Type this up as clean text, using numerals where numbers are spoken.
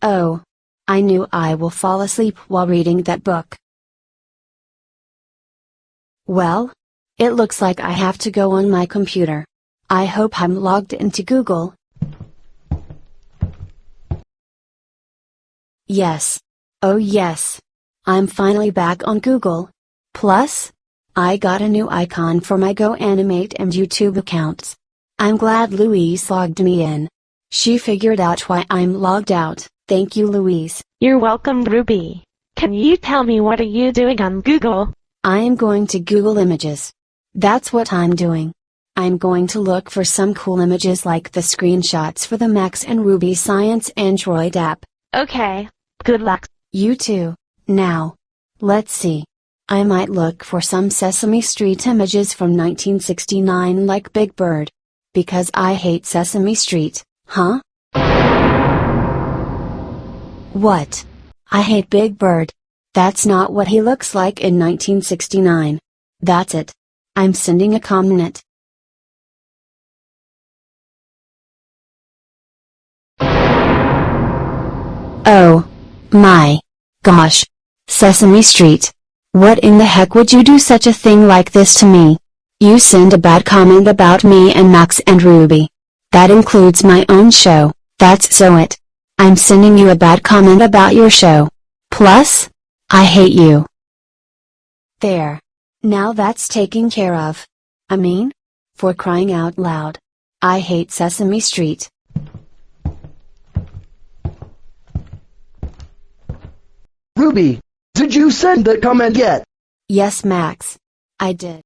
Oh. I knew I will fall asleep while reading that book. Well, it looks like I have to go on my computer. I hope I'm logged into Google. Yes. Oh yes. I'm finally back on Google. Plus, I got a new icon for my Go Animate and YouTube accounts. I'm glad Louise logged me in. She figured out why I'm logged out. Thank you, Louise. You're welcome, Ruby. Can you tell me what are you doing on Google? I am going to Google Images. That's what I'm doing. I'm going to look for some cool images like the screenshots for the Max and Ruby Science Android app. Okay, good luck. You too. Now, let's see. I might look for some Sesame Street images from 1969 like Big Bird. Because I hate Sesame Street, huh? What? I hate Big Bird. That's not what he looks like in 1969. That's it. I'm sending a comment. Oh. My. Gosh. Sesame Street. What in the heck would you do such a thing like this to me? You send a bad comment about me and Max and Ruby. That includes my own show. That's so it. I'm sending you a bad comment about your show. Plus, I hate you. There. Now that's taken care of. I mean, for crying out loud. I hate Sesame Street. Ruby, did you send the comment yet? Yes, Max. I did.